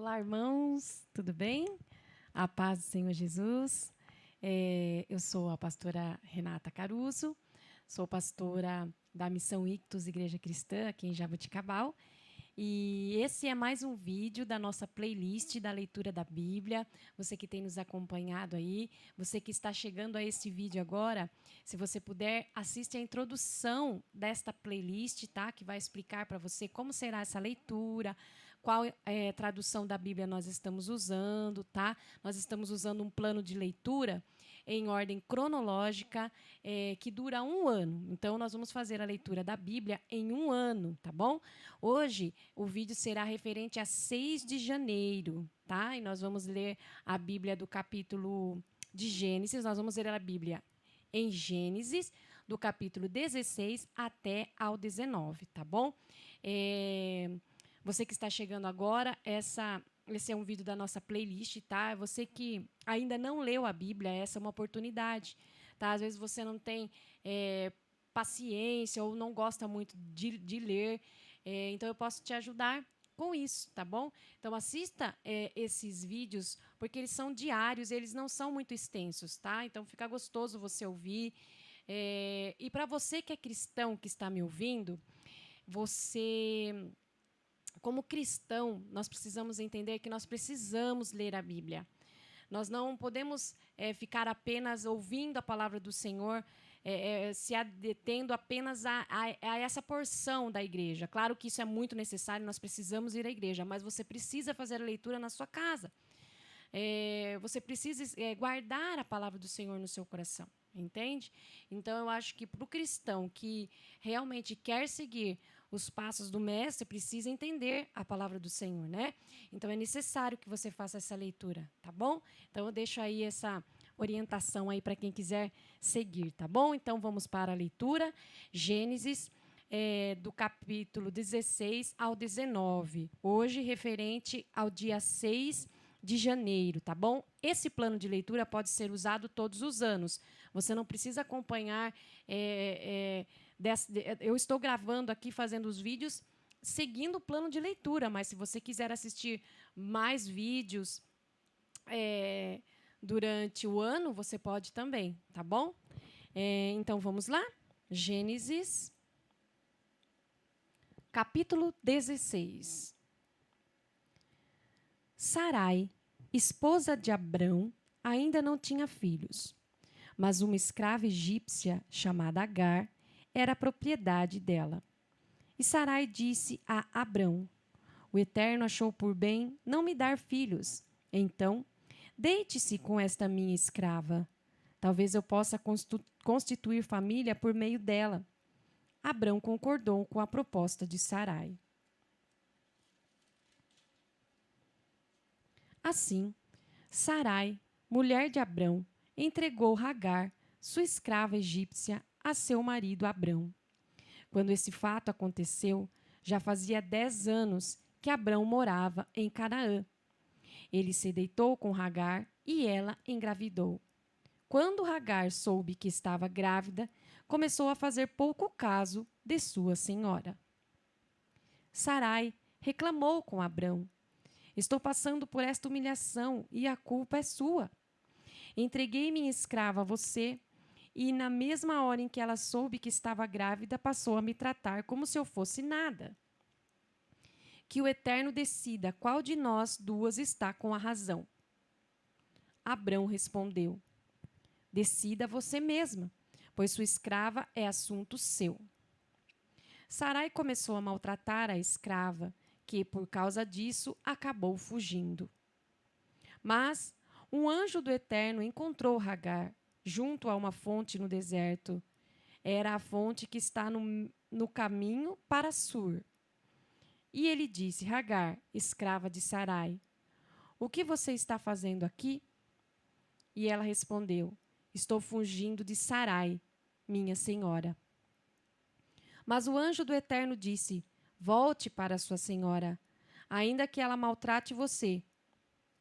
Olá, irmãos, tudo bem? A paz do Senhor Jesus. Eu sou a pastora Renata Caruso, sou pastora da Missão Ictus Igreja Cristã, aqui em Jaboticabal. E esse é mais um vídeo da nossa playlist da leitura da Bíblia. Você que tem nos acompanhado aí, você que está chegando a esse vídeo agora, se você puder, assiste a introdução desta playlist, tá? Que vai explicar para você como será essa leitura, qual tradução da Bíblia nós estamos usando, tá? Nós estamos usando um plano de leitura em ordem cronológica que dura 1 ano. Então, nós vamos fazer a leitura da Bíblia em 1 ano, tá bom? Hoje, o vídeo será referente a 6 de janeiro, tá? E nós vamos ler a Bíblia do capítulo de Gênesis, nós vamos ler a Bíblia em Gênesis, do capítulo 16 até ao 19, tá bom? Você que está chegando agora, esse é um vídeo da nossa playlist, tá? Você que ainda não leu a Bíblia, essa é uma oportunidade, tá? Às vezes você não tem paciência ou não gosta muito de ler, então eu posso te ajudar com isso, tá bom? Então assista esses vídeos, porque eles são diários, eles não são muito extensos, tá? Então fica gostoso você ouvir. E para você que é cristão, que está me ouvindo, você... Como cristão, nós precisamos entender que nós precisamos ler a Bíblia. Nós não podemos ficar apenas ouvindo a palavra do Senhor, se detendo apenas a essa porção da igreja. Claro que isso é muito necessário, nós precisamos ir à igreja, mas você precisa fazer a leitura na sua casa. Você precisa guardar a palavra do Senhor no seu coração. Entende? Então, eu acho que para o cristão que realmente quer seguir os passos do mestre, precisa entender a palavra do Senhor, né? Então, é necessário que você faça essa leitura, tá bom? Então, eu deixo aí essa orientação aí para quem quiser seguir, tá bom? Então, vamos para a leitura. Gênesis, do capítulo 16 ao 19. Hoje, referente ao dia 6 de janeiro, tá bom? Esse plano de leitura pode ser usado todos os anos. Você não precisa acompanhar. Eu estou gravando aqui, fazendo os vídeos, seguindo o plano de leitura, mas se você quiser assistir mais vídeos durante o ano, você pode também, tá bom? Então vamos lá? Gênesis, capítulo 16. Sarai, esposa de Abrão, ainda não tinha filhos, mas uma escrava egípcia chamada Agar era propriedade dela. E Sarai disse a Abrão: O Eterno achou por bem não me dar filhos. Então, deite-se com esta minha escrava. Talvez eu possa constituir família por meio dela. Abrão concordou com a proposta de Sarai. Assim, Sarai, mulher de Abrão, entregou Agar, sua escrava egípcia, a seu marido Abrão. Quando esse fato aconteceu, já fazia 10 anos que Abrão morava em Canaã. Ele se deitou com Agar e ela engravidou. Quando Agar soube que estava grávida, começou a fazer pouco caso de sua senhora. Sarai reclamou com Abrão: Estou passando por esta humilhação e a culpa é sua. Entreguei minha escrava a você e, na mesma hora em que ela soube que estava grávida, passou a me tratar como se eu fosse nada. Que o Eterno decida qual de nós duas está com a razão. Abrão respondeu: Decida você mesma, pois sua escrava é assunto seu. Sarai começou a maltratar a escrava, que, por causa disso, acabou fugindo. Mas um anjo do Eterno encontrou Agar junto a uma fonte no deserto. Era a fonte que está no caminho para Sur. E ele disse: Agar, escrava de Sarai, o que você está fazendo aqui? E ela respondeu: Estou fugindo de Sarai, minha senhora. Mas o anjo do Eterno disse: Volte para sua senhora, ainda que ela maltrate você.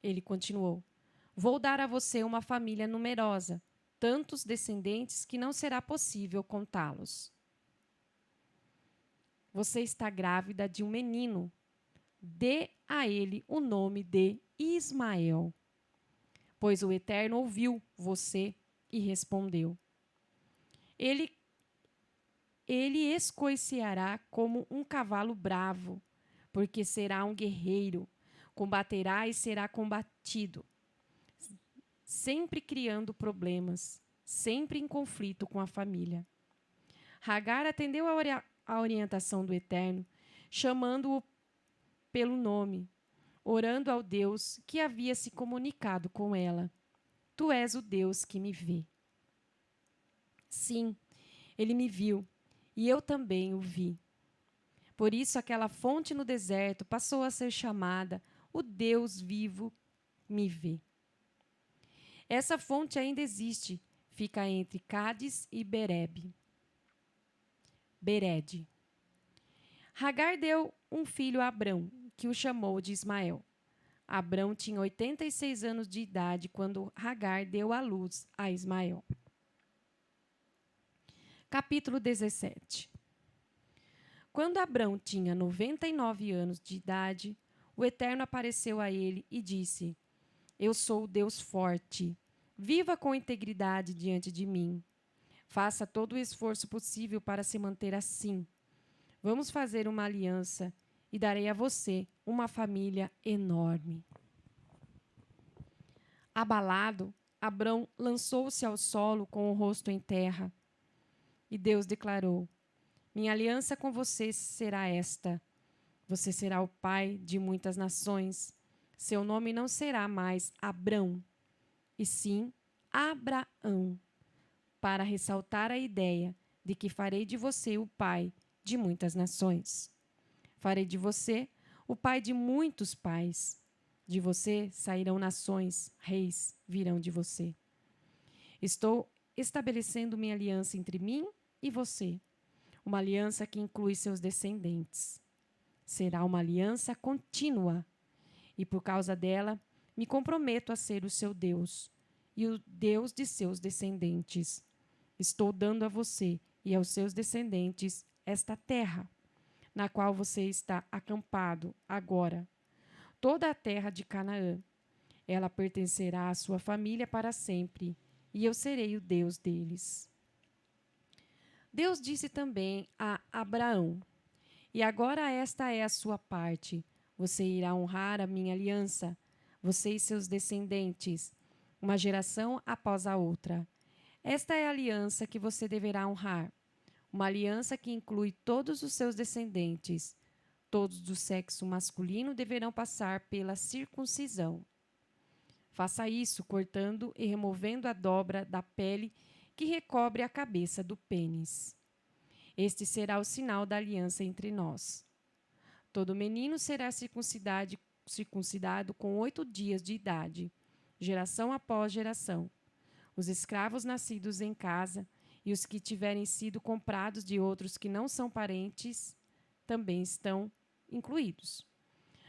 Ele continuou: Vou dar a você uma família numerosa, tantos descendentes que não será possível contá-los. Você está grávida de um menino. dê a ele o nome de Ismael, pois o Eterno ouviu você e respondeu. Ele escoiceará como um cavalo bravo, porque será um guerreiro, combaterá e será combatido, sempre criando problemas, sempre em conflito com a família. Hagar atendeu a orientação do Eterno, chamando-o pelo nome, orando ao Deus que havia se comunicado com ela. Tu és o Deus que me vê. Sim, ele me viu, e eu também o vi. Por isso aquela fonte no deserto passou a ser chamada o Deus vivo me vê. Essa fonte ainda existe, fica entre Cádiz e Bered. Hagar deu um filho a Abrão, que o chamou de Ismael. Abrão tinha 86 anos de idade quando Hagar deu à luz a Ismael. Capítulo 17. Quando Abrão tinha 99 anos de idade, o Eterno apareceu a ele e disse: Eu sou o Deus forte. Viva com integridade diante de mim. Faça todo o esforço possível para se manter assim. Vamos fazer uma aliança e darei a você uma família enorme. Abalado, Abrão lançou-se ao solo com o rosto em terra. E Deus declarou: Minha aliança com você será esta. Você será o pai de muitas nações. Seu nome não será mais Abrão, e sim Abraão, para ressaltar a ideia de que farei de você o pai de muitas nações. Farei de você o pai de muitos pais. De você sairão nações, reis virão de você. Estou estabelecendo minha aliança entre mim e você, uma aliança que inclui seus descendentes. Será uma aliança contínua, e por causa dela me comprometo a ser o seu Deus e o Deus de seus descendentes. Estou dando a você e aos seus descendentes esta terra, na qual você está acampado agora, toda a terra de Canaã. Ela pertencerá à sua família para sempre, e eu serei o Deus deles. Deus disse também a Abraão: E agora esta é a sua parte. Você irá honrar a minha aliança, você e seus descendentes, uma geração após a outra. Esta é a aliança que você deverá honrar, uma aliança que inclui todos os seus descendentes. Todos do sexo masculino deverão passar pela circuncisão. Faça isso cortando e removendo a dobra da pele que recobre a cabeça do pênis. Este será o sinal da aliança entre nós. Todo menino será circuncidado com 8 dias de idade, geração após geração. Os escravos nascidos em casa e os que tiverem sido comprados de outros que não são parentes também estão incluídos.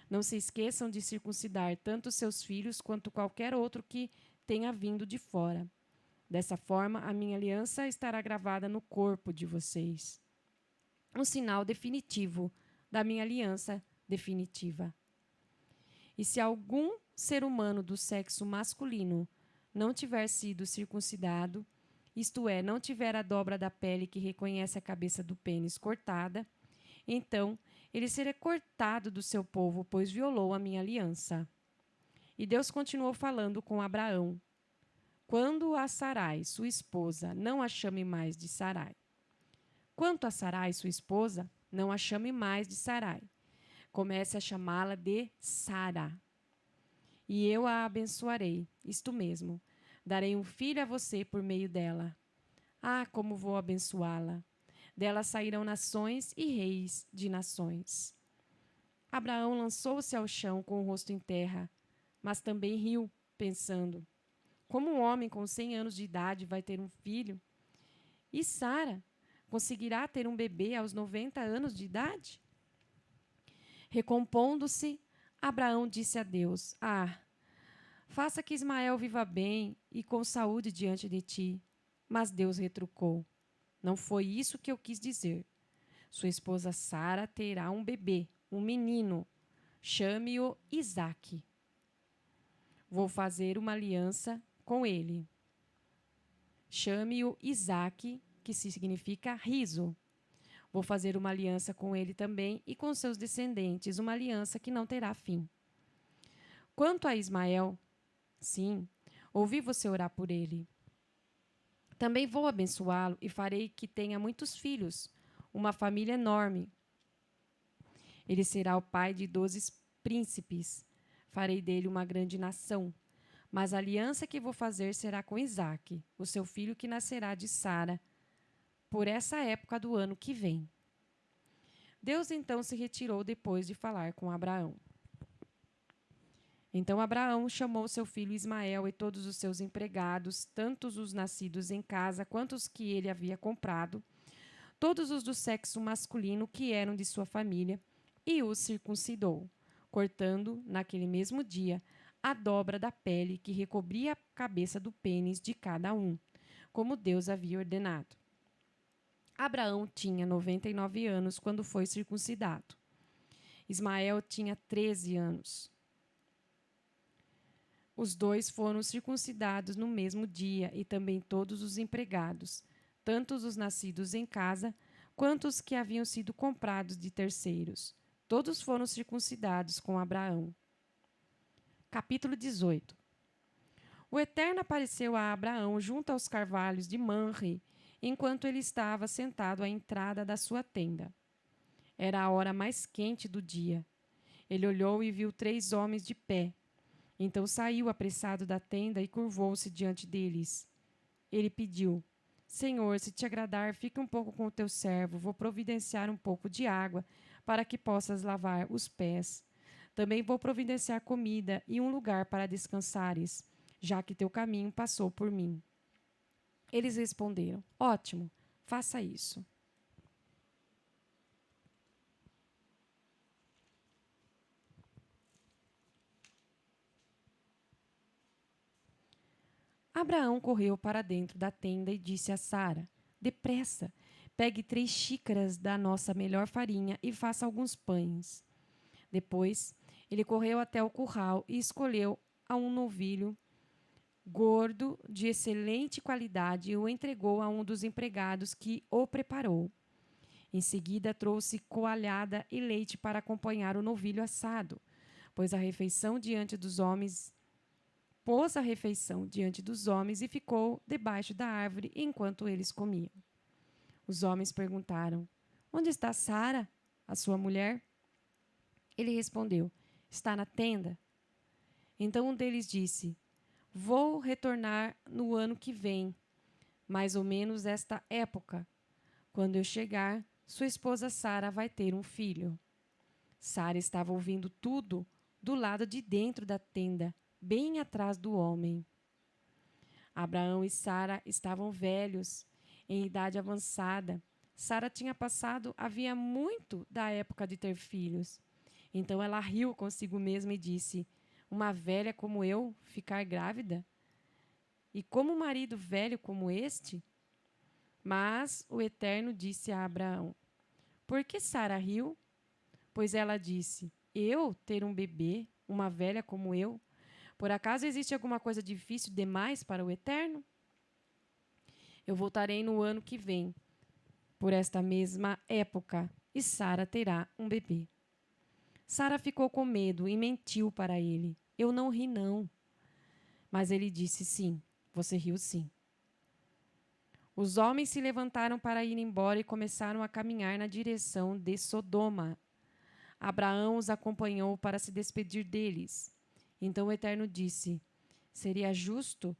Não se esqueçam de circuncidar tanto seus filhos quanto qualquer outro que tenha vindo de fora. Dessa forma, a minha aliança estará gravada no corpo de vocês. Um sinal definitivo da minha aliança definitiva. E se algum ser humano do sexo masculino não tiver sido circuncidado, isto é, não tiver a dobra da pele que reconhece a cabeça do pênis cortada, então ele será cortado do seu povo, pois violou a minha aliança. E Deus continuou falando com Abraão: Quando a Sarai, sua esposa, não a chame mais de Sarai. Quanto a Sarai, sua esposa, não a chame mais de Sarai. Comece a chamá-la de Sara. E eu a abençoarei, isto mesmo. Darei um filho a você por meio dela. Ah, como vou abençoá-la! Dela sairão nações e reis de nações. Abraão lançou-se ao chão com o rosto em terra, mas também riu, pensando: como um homem com 100 anos de idade vai ter um filho? E Sara conseguirá ter um bebê aos 90 anos de idade? Recompondo-se, Abraão disse a Deus: faça que Ismael viva bem e com saúde diante de ti. Mas Deus retrucou: não foi isso que eu quis dizer. Sua esposa Sara terá um bebê, um menino. chame-o Isaque. Vou fazer uma aliança com ele. Chame-o Isaque, que significa riso. Vou fazer uma aliança com ele também e com seus descendentes, uma aliança que não terá fim. Quanto a Ismael, sim, ouvi você orar por ele. Também vou abençoá-lo e farei que tenha muitos filhos, uma família enorme. Ele será o pai de 12 príncipes. Farei dele uma grande nação. Mas a aliança que vou fazer será com Isaque, o seu filho que nascerá de Sara, por essa época do ano que vem. Deus então se retirou depois de falar com Abraão. Então Abraão chamou seu filho Ismael e todos os seus empregados, tanto os nascidos em casa quanto os que ele havia comprado, todos os do sexo masculino que eram de sua família, e os circuncidou, cortando, naquele mesmo dia, a dobra da pele que recobria a cabeça do pênis de cada um, como Deus havia ordenado. Abraão tinha 99 anos quando foi circuncidado. Ismael tinha 13 anos. Os dois foram circuncidados no mesmo dia e também todos os empregados, tanto os nascidos em casa quanto os que haviam sido comprados de terceiros. Todos foram circuncidados com Abraão. Capítulo 18. O Eterno apareceu a Abraão junto aos carvalhos de Manre, enquanto ele estava sentado à entrada da sua tenda. Era a hora mais quente do dia. Ele olhou e viu 3 homens de pé. Então saiu apressado da tenda e curvou-se diante deles. Ele pediu: Senhor, se te agradar, fique um pouco com o teu servo. Vou providenciar um pouco de água para que possas lavar os pés. Também vou providenciar comida e um lugar para descansares, já que teu caminho passou por mim. Eles responderam: Ótimo, faça isso. Abraão correu para dentro da tenda e disse a Sara: Depressa, pegue 3 xícaras da nossa melhor farinha e faça alguns pães. Depois, ele correu até o curral e escolheu um novilho gordo, de excelente qualidade, e o entregou a um dos empregados que o preparou. Em seguida, trouxe coalhada e leite para acompanhar o novilho assado, pôs a refeição diante dos homens e ficou debaixo da árvore enquanto eles comiam. Os homens perguntaram: Onde está Sara, a sua mulher? Ele respondeu: Está na tenda. Então um deles disse: Vou retornar no ano que vem, mais ou menos esta época. Quando eu chegar, sua esposa Sara vai ter um filho. Sara estava ouvindo tudo do lado de dentro da tenda, bem atrás do homem. Abraão e Sara estavam velhos, em idade avançada. Sara tinha passado havia muito da época de ter filhos. Então ela riu consigo mesma e disse: Uma velha como eu ficar grávida? E como um marido velho como este? Mas o Eterno disse a Abraão: Por que Sara riu? Pois ela disse: Eu ter um bebê, uma velha como eu? Por acaso existe alguma coisa difícil demais para o Eterno? Eu voltarei no ano que vem, por esta mesma época, e Sara terá um bebê. Sara ficou com medo e mentiu para ele: Eu não ri, não. Mas ele disse: Sim, você riu sim. Os homens se levantaram para ir embora e começaram a caminhar na direção de Sodoma. Abraão os acompanhou para se despedir deles. Então o Eterno disse: Seria justo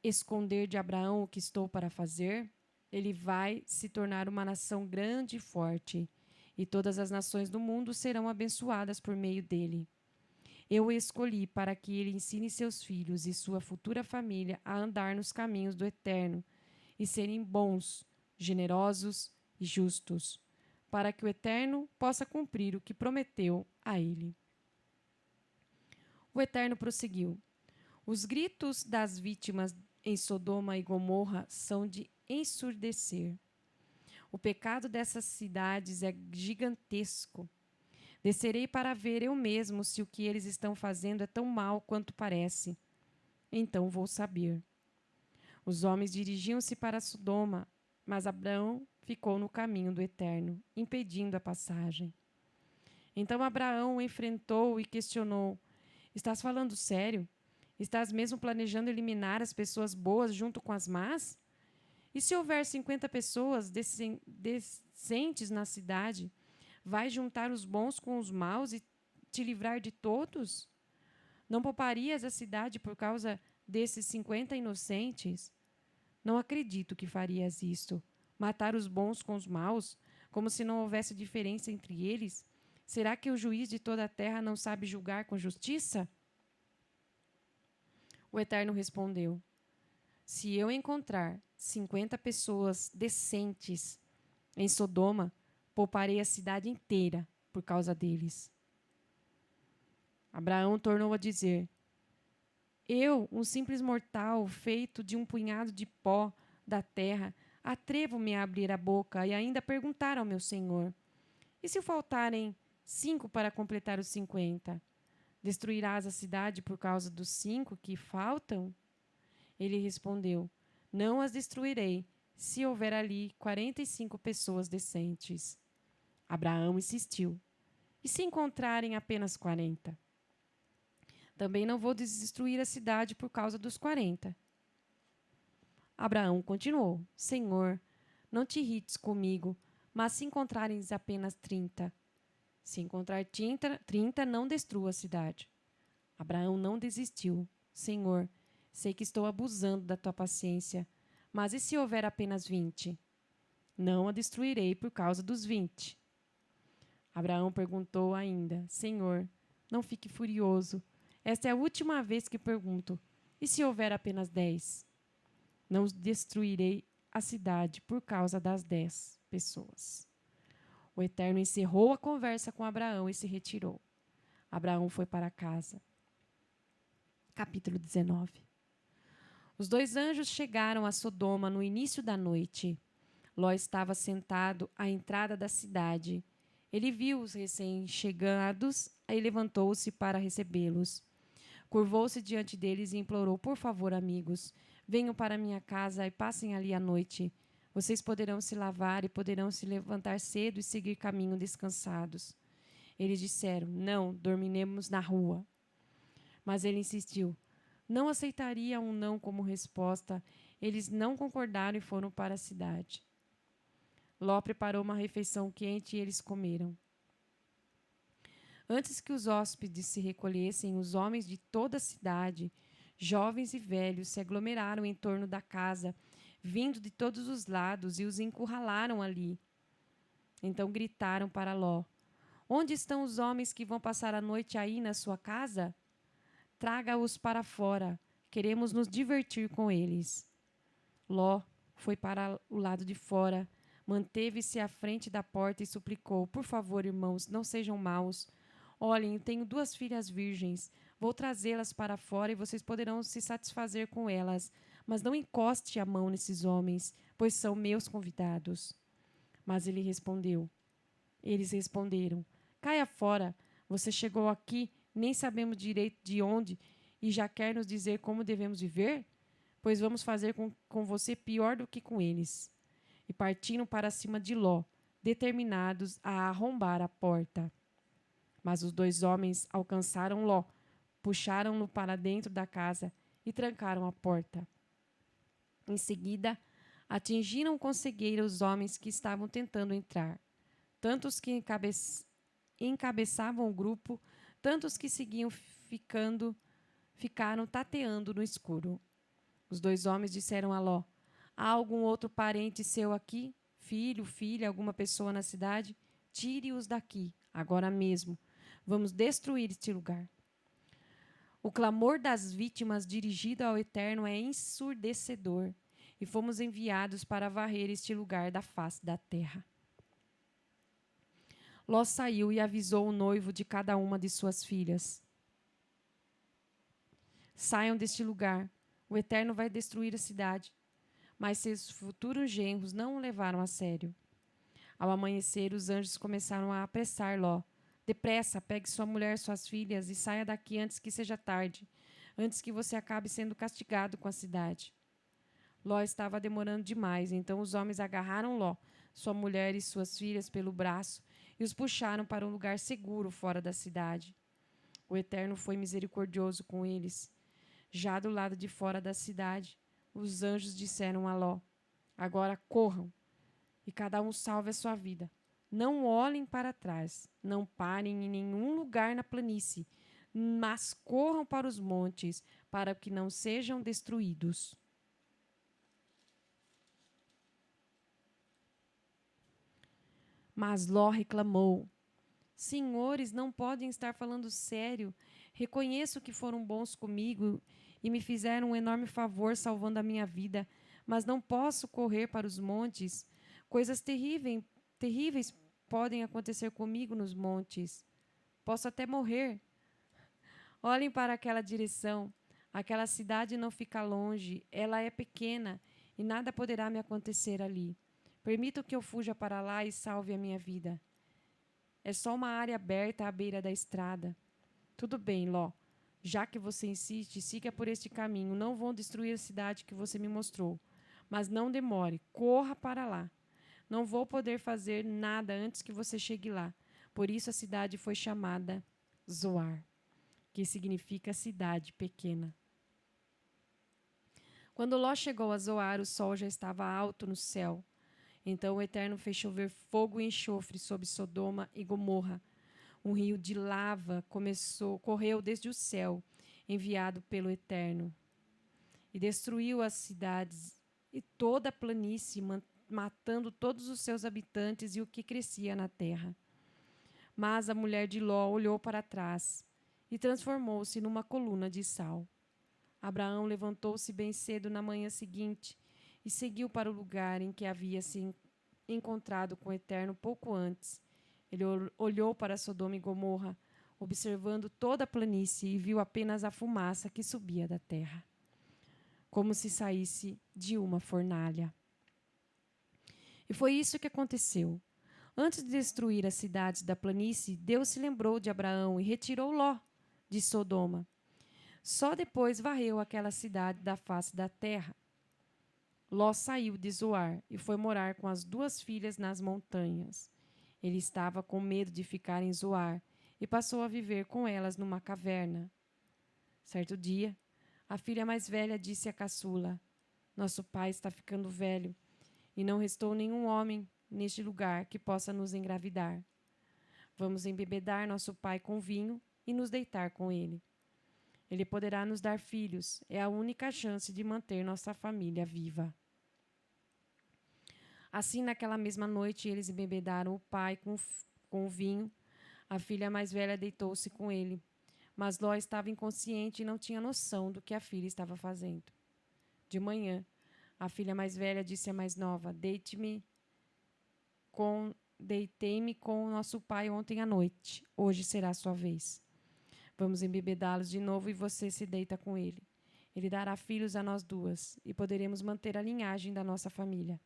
esconder de Abraão o que estou para fazer? Ele vai se tornar uma nação grande e forte, e todas as nações do mundo serão abençoadas por meio dele. Eu o escolhi para que ele ensine seus filhos e sua futura família a andar nos caminhos do Eterno e serem bons, generosos e justos, para que o Eterno possa cumprir o que prometeu a ele. O Eterno prosseguiu: Os gritos das vítimas em Sodoma e Gomorra são de ensurdecer. O pecado dessas cidades é gigantesco. Descerei para ver eu mesmo se o que eles estão fazendo é tão mal quanto parece. Então vou saber. Os homens dirigiam-se para Sodoma, mas Abraão ficou no caminho do Eterno, impedindo a passagem. Então Abraão o enfrentou e questionou: Estás falando sério? Estás mesmo planejando eliminar as pessoas boas junto com as más? E se houver 50 pessoas decentes na cidade, vais juntar os bons com os maus e te livrar de todos? Não pouparias a cidade por causa desses 50 inocentes? Não acredito que farias isto. Matar os bons com os maus, como se não houvesse diferença entre eles? Será que o juiz de toda a terra não sabe julgar com justiça? O Eterno respondeu: Se eu encontrar 50 pessoas decentes em Sodoma, pouparei a cidade inteira por causa deles. Abraão tornou a dizer: Eu, um simples mortal, feito de um punhado de pó da terra, atrevo-me a abrir a boca e ainda perguntar ao meu senhor: E se faltarem 5 para completar os 50? Destruirás a cidade por causa dos 5 que faltam? Ele respondeu: Não as destruirei, se houver ali 45 pessoas decentes. Abraão insistiu: E se encontrarem apenas 40? Também não vou destruir a cidade por causa dos 40. Abraão continuou: Senhor, não te irrites comigo, mas se encontrarem apenas 30. Se encontrar 30, não destrua a cidade. Abraão não desistiu. Senhor, sei que estou abusando da tua paciência, mas e se houver apenas 20? Não a destruirei por causa dos 20. Abraão perguntou ainda: Senhor, não fique furioso. Esta é a última vez que pergunto: e se houver apenas 10? Não destruirei a cidade por causa das 10 pessoas. O Eterno encerrou a conversa com Abraão e se retirou. Abraão foi para casa. Capítulo 19. Os 2 anjos chegaram a Sodoma no início da noite. Ló estava sentado à entrada da cidade. Ele viu os recém-chegados e levantou-se para recebê-los. Curvou-se diante deles e implorou: Por favor, amigos, venham para minha casa e passem ali a noite. Vocês poderão se lavar e poderão se levantar cedo e seguir caminho descansados. Eles disseram: Não, dormiremos na rua. Mas ele insistiu. Não aceitaria um não como resposta. Eles não concordaram e foram para a cidade. Ló preparou uma refeição quente e eles comeram. Antes que os hóspedes se recolhessem, os homens de toda a cidade, jovens e velhos, se aglomeraram em torno da casa, vindo de todos os lados, e os encurralaram ali. Então gritaram para Ló: Onde estão os homens que vão passar a noite aí na sua casa? Traga-os para fora. Queremos nos divertir com eles. Ló foi para o lado de fora, manteve-se à frente da porta e suplicou: Por favor, irmãos, não sejam maus. Olhem, tenho 2 filhas virgens. Vou trazê-las para fora e vocês poderão se satisfazer com elas. Mas não encoste a mão nesses homens, pois são meus convidados. Mas eles responderam: Caia fora. Você chegou aqui, nem sabemos direito de onde, e já quer nos dizer como devemos viver? Pois vamos fazer com você pior do que com eles. E partiram para cima de Ló, determinados a arrombar a porta. Mas os 2 homens alcançaram Ló, puxaram-no para dentro da casa e trancaram a porta. Em seguida, atingiram com cegueira os homens que estavam tentando entrar, tanto os que encabeçavam o grupo, tanto os que seguiam ficaram tateando no escuro. Os 2 homens disseram a Ló: Há algum outro parente seu aqui? Filho, filha, alguma pessoa na cidade? Tire-os daqui, agora mesmo. Vamos destruir este lugar. O clamor das vítimas dirigido ao Eterno é ensurdecedor, e fomos enviados para varrer este lugar da face da terra. Ló saiu e avisou o noivo de cada uma de suas filhas: Saiam deste lugar. O Eterno vai destruir a cidade. Mas seus futuros genros não o levaram a sério. Ao amanhecer, os anjos começaram a apressar Ló, Depressa, pegue sua mulher, suas filhas e saia daqui antes que seja tarde, antes que você acabe sendo castigado com a cidade. Ló estava demorando demais, então os homens agarraram Ló, sua mulher e suas filhas pelo braço e os puxaram para um lugar seguro fora da cidade. O Eterno foi misericordioso com eles. Já do lado de fora da cidade, os anjos disseram a Ló: agora corram e cada um salve a sua vida. Não olhem para trás, não parem em nenhum lugar na planície, mas corram para os montes, para que não sejam destruídos. Mas Ló reclamou: senhores, não podem estar falando sério. Reconheço que foram bons comigo e me fizeram um enorme favor salvando a minha vida, mas não posso correr para os montes. Coisas terríveis podem acontecer comigo nos montes. Posso até morrer. Olhem para aquela direção. Aquela cidade não fica longe, ela é pequena e nada poderá me acontecer ali. Permitam que eu fuja para lá e salve a minha vida. É só uma área aberta à beira da estrada. Tudo bem, Ló. Já que você insiste, siga por este caminho. Não vão destruir a cidade que você me mostrou. Mas não demore. Corra para lá. Não vou poder fazer nada antes que você chegue lá. Por isso a cidade foi chamada Zoar, que significa cidade pequena. Quando Ló chegou a Zoar, o sol já estava alto no céu. Então o Eterno fez chover fogo e enxofre sobre Sodoma e Gomorra. Um rio de lava correu desde o céu, enviado pelo Eterno, e destruiu as cidades e toda a planície, matando todos os seus habitantes e o que crescia na terra. Mas a mulher de Ló olhou para trás e transformou-se numa coluna de sal. Abraão levantou-se bem cedo na manhã seguinte e seguiu para o lugar em que havia se encontrado com o Eterno pouco antes. Ele olhou para Sodoma e Gomorra, observando toda a planície, e viu apenas a fumaça que subia da terra, como se saísse de uma fornalha. E foi isso que aconteceu. Antes de destruir as cidades da planície, Deus se lembrou de Abraão e retirou Ló de Sodoma. Só depois varreu aquela cidade da face da terra. Ló saiu de Zoar e foi morar com as 2 filhas nas montanhas. Ele estava com medo de ficar em Zoar e passou a viver com elas numa caverna. Certo dia, a filha mais velha disse à caçula: nosso pai está ficando velho e não restou nenhum homem neste lugar que possa nos engravidar. Vamos embebedar nosso pai com vinho e nos deitar com ele. Ele poderá nos dar filhos, é a única chance de manter nossa família viva. Assim, naquela mesma noite, eles embebedaram o pai com o vinho. A filha mais velha deitou-se com ele, mas Ló estava inconsciente e não tinha noção do que a filha estava fazendo. De manhã, a filha mais velha disse à mais nova: deitei-me com o nosso pai ontem à noite. Hoje será a sua vez. Vamos embebedá-los de novo e você se deita com ele. Ele dará filhos a nós 2 e poderemos manter a linhagem da nossa família.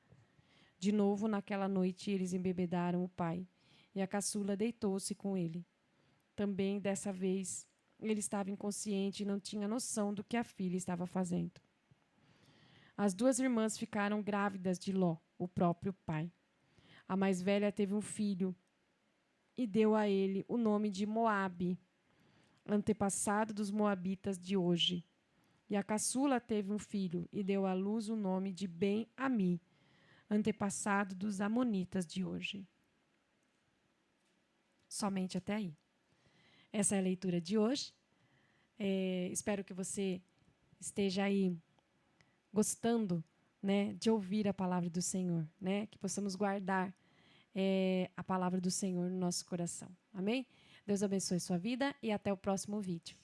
De novo, naquela noite, eles embebedaram o pai e a caçula deitou-se com ele. Também, dessa vez, ele estava inconsciente e não tinha noção do que a filha estava fazendo. As 2 irmãs ficaram grávidas de Ló, o próprio pai. A mais velha teve um filho e deu a ele o nome de Moabe, antepassado dos moabitas de hoje. E a caçula teve um filho e deu à luz o nome de Ben-Ami, antepassado dos amonitas de hoje. Somente até aí. Essa é a leitura de hoje. Espero que você esteja aí gostando, né, de ouvir a palavra do Senhor, né, que possamos guardar a palavra do Senhor no nosso coração. Amém? Deus abençoe sua vida e até o próximo vídeo.